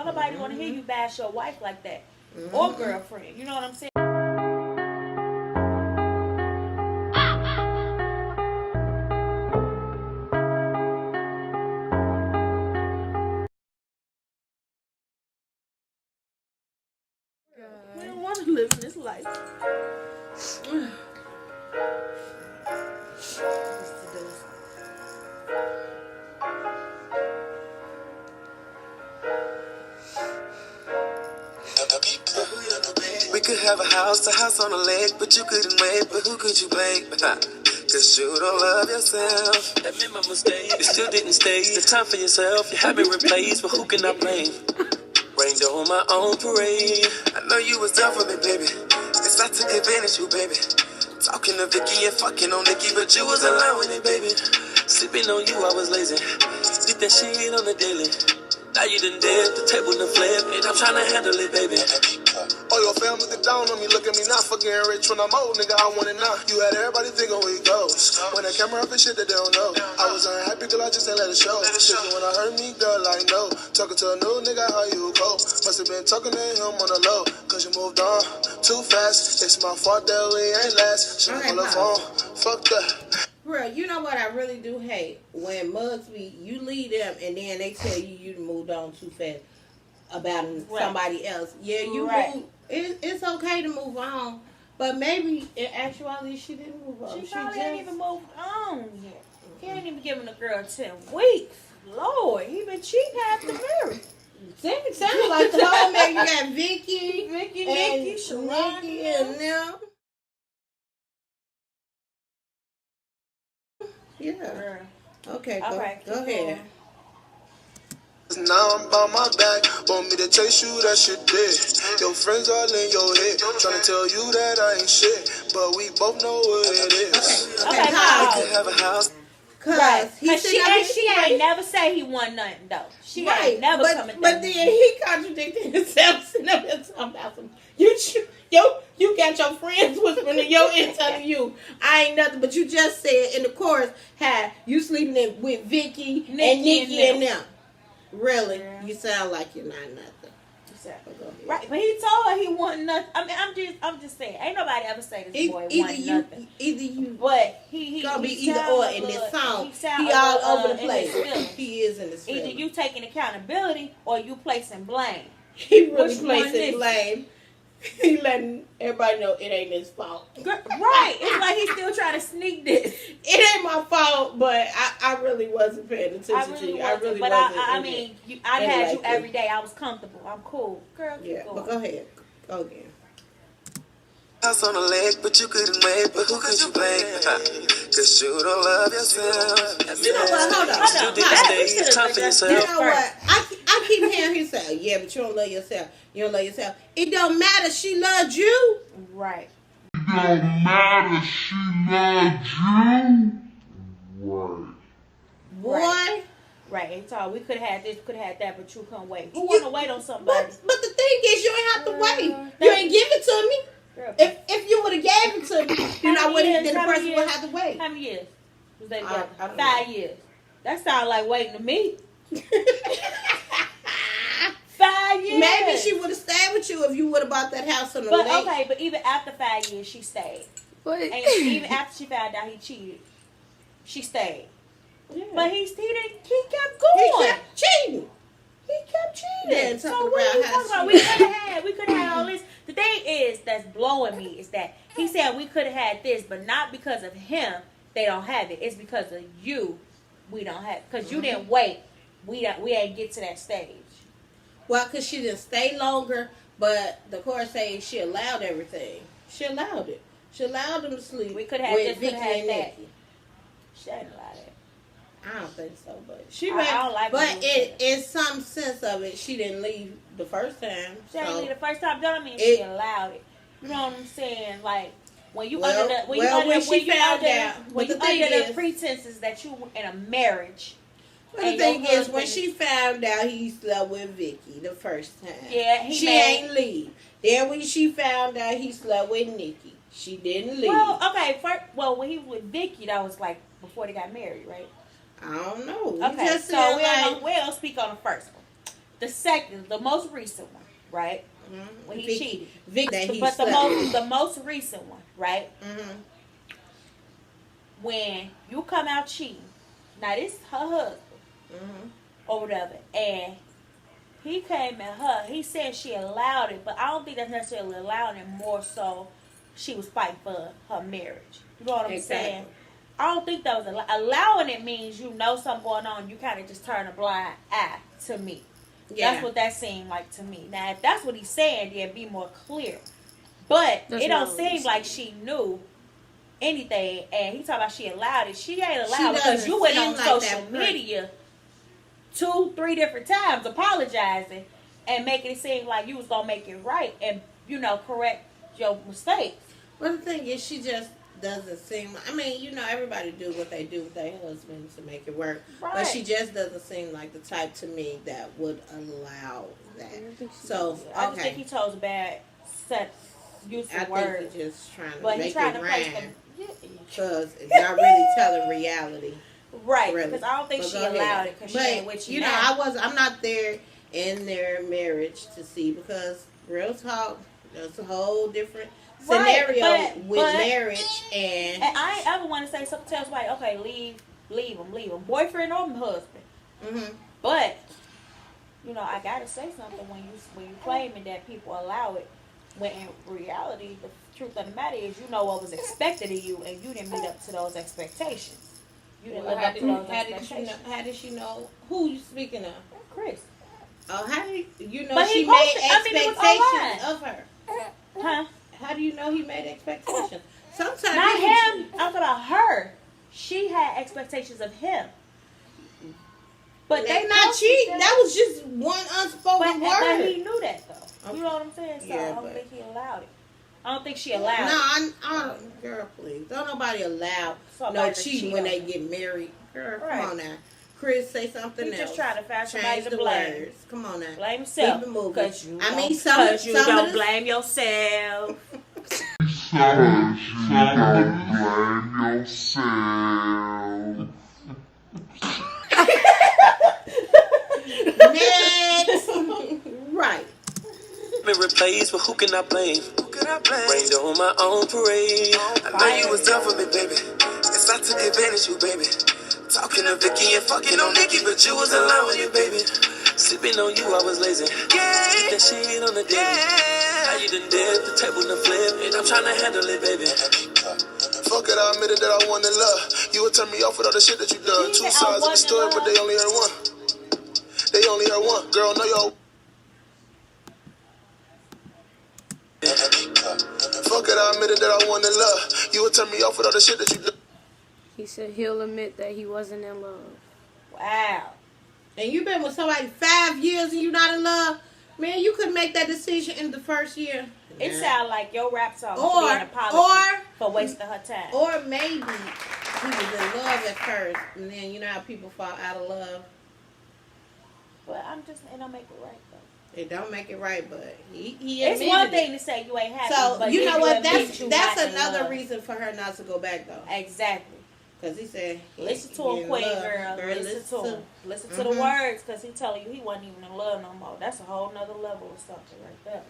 Don't nobody want to hear you bash your wife like that or girlfriend. You know what I'm saying? We don't want to live in this life. We could have a house on a lake, but you couldn't wait. But who could you blame? Cause you don't love yourself. Admit my mistake, you still didn't stay. The time for yourself, you have been replaced, but who can I blame? Rained on my own parade. I know you was down for me, baby. Guess I took advantage of you, baby. Talking to Vicky and fucking on Nikki, but you was allowing it, baby. Sleeping on you, I was lazy. Did that shit on the daily. Now you done dead, the table done flip, and I'm trying to handle it, baby. All your family get down on me, look at me now, fucking rich when I'm old, nigga, I want it now. You had everybody thinking where it goes. When the camera up and shit that they don't know. I was unhappy, girl, I just ain't let it show. Shit, when I heard me, girl, I know. Talking to a new nigga, how you go? Must have been talking to him on the low, cause you moved on too fast. It's my fault that we ain't last. She on the phone, fuck that. Bro, you know what I really do hate? When mugs be, you leave them and then they tell you moved on too fast about somebody else. Yeah, you moved. It's okay to move on, but maybe in actuality she didn't move on. She probably ain't even moved on yet. He ain't even giving a girl 10 weeks. Lord, he been cheating after marriage. Sounds like the whole man. You got Vicky, Nikki, Sharon, and them. Yeah. Okay, go ahead. Now I'm by my back, want me to chase you, that shit dead. Your friends all in your head, trying to tell you that I ain't shit, but we both know what it is. Okay, We could have a house. Cause she ain't never say he won nothing though. She ain't never come at that. But then he contradicted himself, sitting up there talking about some you got your friends whispering in your ear telling you I ain't nothing, but you just said in the chorus how you sleeping with Vicky and Nikki and them. Really, you sound like you're not nothing. Right, but he told her he wasn't nothing. I mean, I'm just saying, ain't nobody ever say this boy wasn't nothing. Either you, but he gonna be either or in this song. He all over the place. He is in this. Either you taking accountability or you placing blame. He really placing blame. He letting everybody know it ain't his fault. Right. It's like he's still trying to sneak this. It ain't my fault, but I really wasn't paying attention to you. I really wasn't. I mean, I had you every day. I was comfortable. I'm cool. Girl, yeah, but go ahead. Go again. House on a lake, but you couldn't wait. But who could you blame? Cause you don't love yourself. You know what? Hold on. You know what? I keep hearing him say, yeah, but you don't love yourself. You don't love yourself. It don't matter. She loved you. Right. It don't matter. She loved you. Right. Boy. Right. So we could have had this, could have had that, but you couldn't wait. Who want to wait on somebody? But the thing is, you ain't have to wait. You ain't give it to me. Girl, if you would have gave it to me, then the person would have to wait. How many years was they together? 5 years. That sounds like waiting to me. 5 years. Maybe she would have stayed with you if you would have bought that house on the lake. Okay, but even after 5 years, she stayed. And even after she found out he cheated, she stayed. Yeah. But he kept going. He kept cheating. Yeah, so what are you talking about? We could have had all this. The thing is that's blowing me is that he said we could have had this, but not because of him. They don't have it. It's because of you. We don't have it. Because you didn't wait. We ain't get to that stage. Well, because she didn't stay longer, but the court says she allowed everything. She allowed it. She allowed them to sleep. We could have had this, Vicky and that. She didn't allow that. I don't think so, but I don't like. But in some sense of it, she didn't leave the first time. She didn't leave the first time. Don't mean she allowed it. You know what I'm saying? Like when you under the pretenses that you in a marriage. But the thing is, when she found out he slept with Vicky the first time, she ain't leave. Then when she found out he slept with Nikki, she didn't leave. Well, okay. When he was with Vicky, that was like before they got married, right? I don't know. Okay, so we don't speak on the first one. the most recent one, right? Mm-hmm. When he Vicky, cheated. Vicky, that he But slept with. the most recent one, right? Mm-hmm. When you come out cheating, now this is her husband Mm-hmm. or whatever, and he came at her. He said she allowed it, but I don't think that's necessarily allowing it. More so, she was fighting for her marriage. You know what I'm saying? I don't think that was allowing it means you know something going on. You kind of just turn a blind eye to me. Yeah. That's what that seemed like to me. Now, if that's what he's saying, then be more clear. But That's it not don't what seem he's like she knew anything. And he talking about she allowed it. She ain't She allowed because doesn't you went seem on like social that media 2-3 different times apologizing and making it seem like you was gonna make it right and correct your mistakes. Well, the thing is, she just doesn't seem. I mean, everybody do what they do with their husbands to make it work, Right. but she just doesn't seem like the type to me that would allow that. So, I just think okay, he chose a bad set use I of words. think he's just trying to But make he's trying it to place rhyme them. Yeah. because it's not really telling reality. Right, Really. because I don't think But she go ahead. allowed it because she But, ain't with you now. I'm not there in their marriage to see because real talk, there's a whole different Right, scenario with but- marriage and And I ain't ever want to say something else like, okay, leave him, boyfriend or husband. mhm. But I gotta say something when you claiming that people allow it, when in reality the truth of the matter is you know what was expected of you and you didn't meet up to those expectations. You didn't Well, live up to those expectations. how did she know who you speaking of? Chris, Oh, how do you know But he she posted- made I mean, it was expectations online. of her? huh? How do you know he made expectations? Sometimes Not people him. I'm talking about her. She had expectations of him. But They not posted cheating. That was just one unspoken But word. he knew that though. You know what I'm saying? So Yeah, I don't but- think he allowed it. I don't think she allowed No, it. I don't, girl, please. Don't nobody allow Somebody no to cheating cheat when on they them. get married. Girl, Right. come on now. Chris, say something He else. just trying to find somebody Change to the blame. words. Come on now. Blame yourself. Keep it moving. Because you, I mean, don't- some 'cause you of don't the- blame yourself. Because you don't blame yourself. Next. Right. Been replaced, but who can I blame? Rained on my own parade. I know you was done for me, baby. Guess I took advantage of you, baby. Talking to Vicky and fucking on Nikki, but you was in love with you, baby. Sipping on you, I was lazy. Keep that shit on the daily. Now you done did the table to flip, and I'm trying to handle it, baby. Fuck it, I admitted that I wanted love. You would turn me off with all the shit that you done. He Two said, I sides of the wanted story, but love. they only heard one. They only heard one. Girl, know your. Fuck it, I admitted that I wanted love. You would turn me off with all the shit that you done. He said he'll admit that he wasn't in love. Wow. And you've been with somebody 5 years and you not in love, man. You could make that decision in the first year. It sounds like your rap song Or- should be an apology or- for wasting her time. Or maybe he was in love at first, and then you know how people fall out of love. But it don't make it right though. It don't make it right, but he It's admitted one it. thing to say you ain't happy, So but you then know what? admit That's you that's not in another love. reason for her not to go back though, Exactly. because he said Listen to he him, in Queen love. girl. Listen to him. Listen to the Mhm. words, because he telling you he wasn't even in love no more. That's a whole nother level of something right there.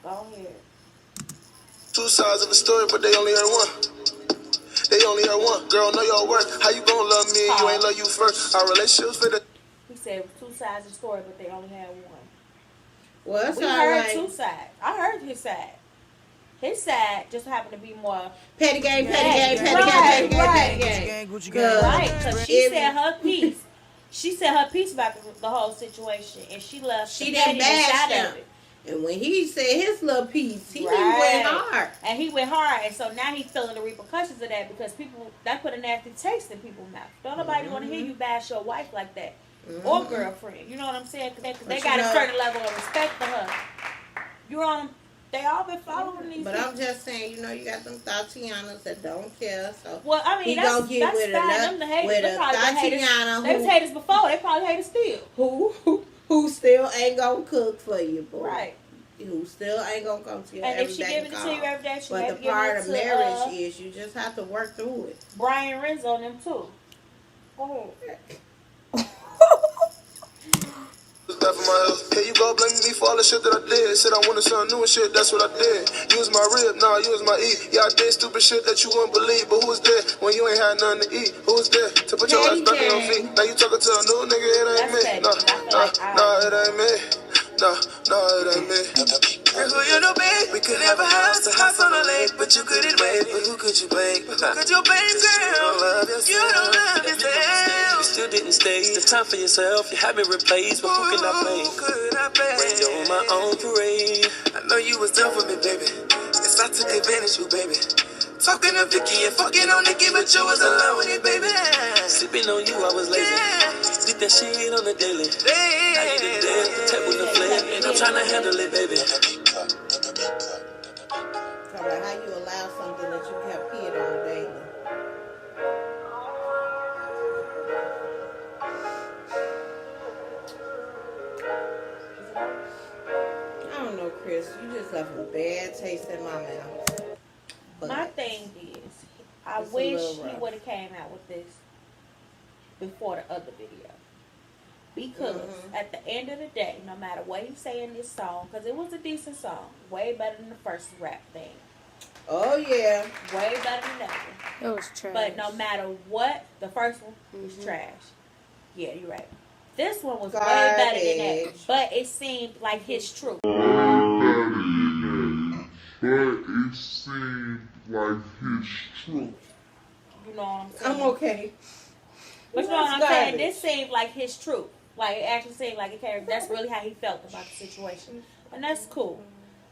Go ahead. Two sides of the story, but they only heard one. They only heard one. Girl, know your worth. How you gonna love me and you ain't love you first? Our relationship's for the. He said it was two sides of the story, but they only had one. Well, that's We all heard right. two sides. I heard his side. His side just happened to be more Petty game, petty Right, game, petty right, game, petty right. game, petty game. right, because she If- said her piece. She said her piece about the whole situation, and she left. She the didn't pettiness bash out of him. it. And when he said his little piece, he Right. went hard. And he went hard, and so now he's feeling the repercussions of that because that put a nasty taste in people's mouth. Don't nobody want to hear you bash your wife like that or girlfriend. You know what I'm saying? Because they But got you a know- certain level of respect for her. You on? They all been following these. But people. I'm just saying, you got them Tatianas that don't care. So Well, I mean, he that's gonna get fine. with Them the haters. They probably been haters. Tatiana They was haters before. They probably haters still. who still ain't gonna cook for you, boy. Right. Who still ain't gonna come to you And every if she day giving it call. to you every day, she But may the be giving part it of to, marriage is you just have to work through it. Brian Renzo and them too. Go ahead. That for my health. Here you go blaming me for all the shit that I did. Said I wanted something new and shit, that's what I did. You was my rib, nah, you was my E. Yeah, I did stupid shit that you wouldn't believe. But who was there when you ain't had nothing to eat? Who was there to put your ass back on your feet? Now you talking to a new nigga, it ain't me. Nah, it ain't me. Nah, it ain't me. Girl, who you know, babe? We could have a house on the lake, but you couldn't wait. But who could you blame? Who could you blame, girl? You don't love yourself. You still didn't stay. The time for yourself. You had me replaced, but who can I blame? When you're on my own parade. I know you was done for me, baby. Yes, I took advantage of you, baby. Talking to Vicky and fucking on Nikki, but you was alone with it, baby. Sipping on you, I was lazy. Did that shit on the daily. Now you the dead, the table the flame, and I'm trying to handle it, baby. Talk about how you allow something that you have peed on daily. I don't know, Chris. You just left a bad taste in my mouth. But My thing is, I It's a wish little he rough. would have came out with this before the other video. Because at the end of the day, no matter what he say in this song, because it was a decent song, way better than the first rap thing. Oh yeah. Way better than that one. It was trash. But no matter what, the first one was trash. Yeah, you're right. This one was way better than that. Garbage. But it seemed like his truth. But it seemed like his truth. You know what I'm saying? I'm okay. But you know what I'm saying? Garbage. This seemed like his truth. Like, it actually seemed like that's really how he felt about the situation. And that's cool.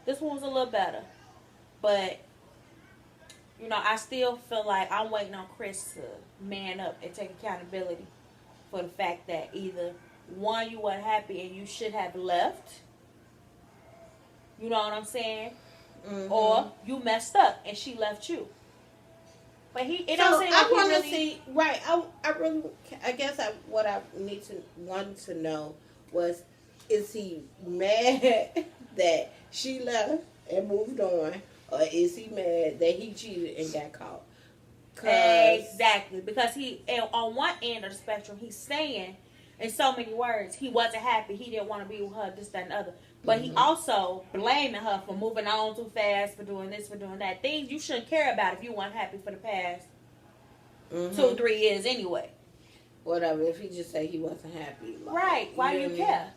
This one was a little better. But, you know, I still feel like I'm waiting on Chris to man up and take accountability for the fact that either, one, you weren't happy and you should have left. You know what I'm saying? Or you messed up and she left you. But it don't seem like I want to really, see, right, I guess what I wanted to know was, is he mad that she left and moved on, or is he mad that he cheated and got caught? Exactly, because on one end of the spectrum, he's saying in so many words he wasn't happy, he didn't want to be with her, this, that, and the other. But he also blaming her for moving on too fast, for doing this, for doing that. Things you shouldn't care about if you weren't happy for the past 2-3 years anyway. Whatever, if he just say he wasn't happy. Like, Right, why do you care?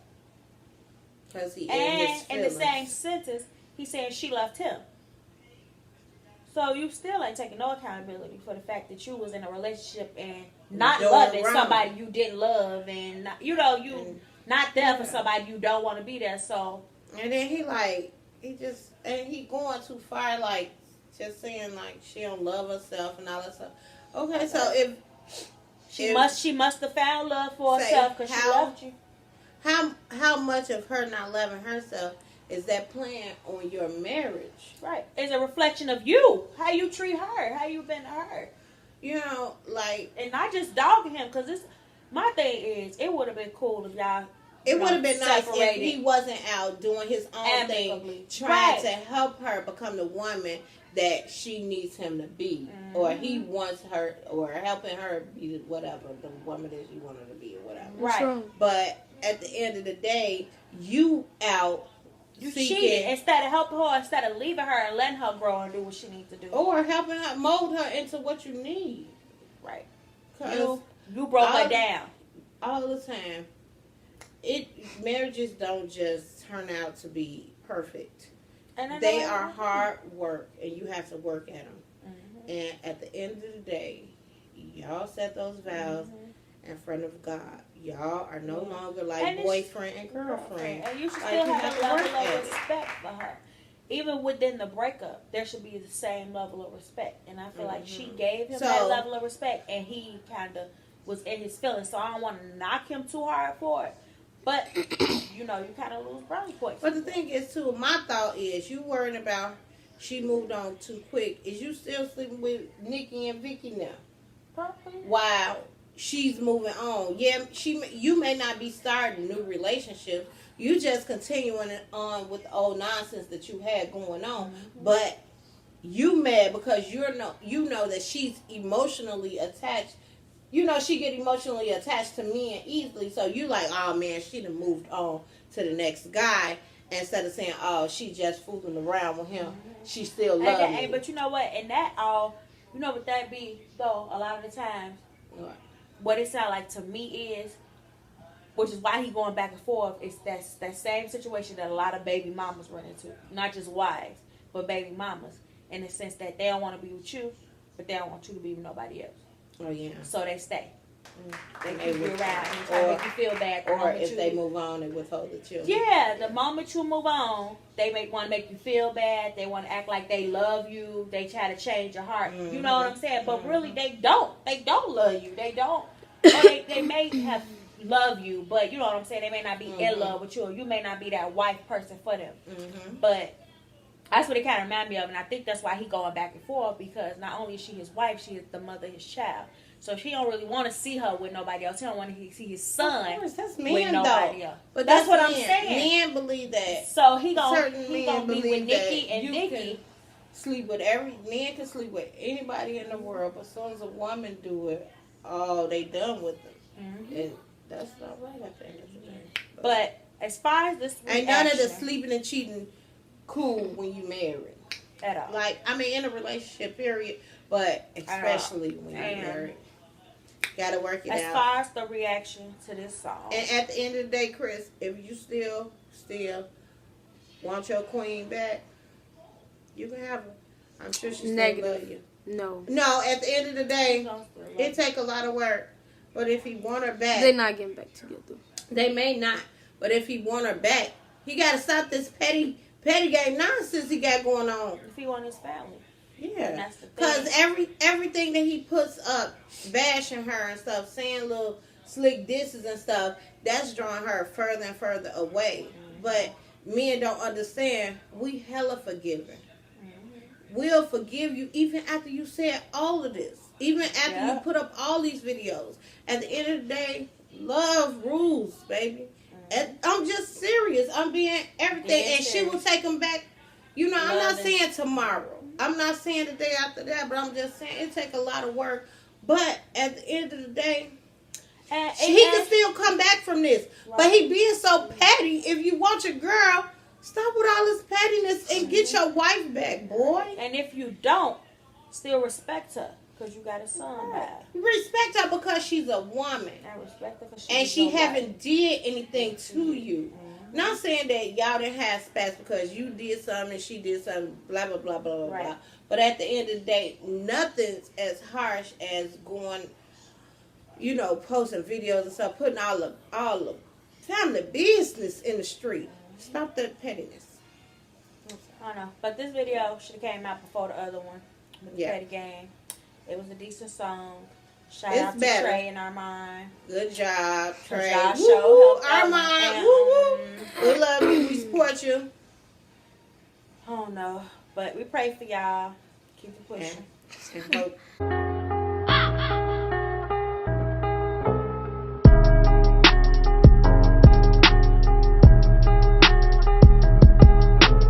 Because he And in the same sentence, he's saying she left him. So you still ain't taking no accountability for the fact that you was in a relationship and not Doing loving wrong. somebody you didn't love, and not, not there for somebody you don't want to be there. So And then he going too far, like just saying like she don't love herself and all that stuff. Okay, so if she must have found love for herself because she loved you. How much of her not loving herself is that playing on your marriage? Right, it's a reflection of you, how you treat her, how you been to her. You know, like, and not just dogging him, because my thing is, it would have been cool if y'all. It would have been nice separated. if he wasn't out doing his own thing, trying to help her become the woman that she needs him to be, or he wants her, or helping her be whatever, the woman that she wanted to be, or whatever. Right. But at the end of the day, you out. You cheated instead of helping her, instead of leaving her and letting her grow and do what she needs to do, or helping her mold her into what you need. Right. Because you broke her down all the time. Marriages don't just turn out to be perfect. And they are hard work, and you have to work at them. And at the end of the day, y'all set those vows in front of God. Y'all are no longer like boyfriend and girlfriend. And you should still have a level of respect for her. Even within the breakup, there should be the same level of respect. And I feel like she gave him that level of respect, and he kind of was in his feelings. So I don't want to knock him too hard for it. But, you kind of lose brownie points. But the thing is, too, my thought is, you worried about she moved on too quick. Is you still sleeping with Nikki and Vicky now? Probably. While she's moving on. Yeah, you may not be starting new relationships. You just continuing on with the old nonsense that you had going on. But you mad because you know that she's emotionally attached you know, she get emotionally attached to men easily. So you like, oh man, she done moved on to the next guy. Instead of saying, oh, she just fooling around with him. She still loves me. But you know what? And that all, you know what that be, though, a lot of the times, What? what it sound like to me is, which is why he going back and forth, is that same situation that a lot of baby mamas run into. Not just wives, but baby mamas. In the sense that they don't want to be with you, but they don't want you to be with nobody else. Oh, yeah. So they stay. They And keep you with- around and try to make you feel bad. The Or moment if you- they move on and withhold the children. Yeah, the moment you move on, they want to make you feel bad. They want to act like they love you. They try to change your heart. You know what I'm saying? But really, they don't. They don't love you. They don't. Or they may have love you, but you know what I'm saying? They may not be in love with you. Or you may not be that wife person for them. But that's what it kind of reminded me of. And I think that's why he going back and forth, because not only is she his wife, she is the mother of his child. So he don't really want to see her with nobody else. He don't want to see his son Of course, that's with men, nobody though. else. But that's what men. I'm saying. Men believe that. So he Certain gonna men be with believe Nikki that and you Nikki. can sleep with every man can sleep with anybody in the world, but as soon as a woman do it, oh, they done with them, and that's not right at the end of the day. But as far as this, Ain't none of the reaction sleeping and cheating cool when you married. at all. Like, I mean, in a relationship, period, but especially when you're And married. Gotta work it As out. far as the reaction to this song, And at the end of the day, Chris, if you still want your queen back, you can have her. I'm sure she still Negative. love you. No. No, at the end of the day, it take a lot of work. But if he want her back, They're not getting back together. they may not. But if he want her back, he gotta stop this petty game nonsense he got going on. if he want his family, Yeah, that's the thing. because everything that he puts up, bashing her and stuff, saying little slick disses and stuff, that's drawing her further and further away. But men don't understand. We hella forgiving. We'll forgive you even after you said all of this. Even after you put up all these videos. At the end of the day, love rules, baby. And I'm just serious. I'm being everything. Yeah, And she will take them back. You know, I'm not saying tomorrow. I'm not saying the day after that. But I'm just saying it take a lot of work. But at the end of the day, he can still come back from this. Right. But he being so petty. If you want your girl, stop with all this pettiness and get your wife back, boy. And if you don't, still respect her because you got a son back. Respect her because she's a woman. And respect her because And she haven't did anything to you. Not saying that y'all didn't have spats because you did something and she did something, blah, blah, blah, blah, blah, Right. blah. But at the end of the day, nothing's as harsh as going, you know, posting videos and stuff, putting all the family business in the street. Stop that pettiness. I know. But this video should have came out before the other one. With the Yeah. Petty Game. It was a decent song. Shout It's out to better. Trey and Armand. Good job, Trey. y'all Woo, show woo, helped out. Armand. And, Woo, woo. We love you. We support you. I don't know. But we pray for y'all. Keep it pushing. And hope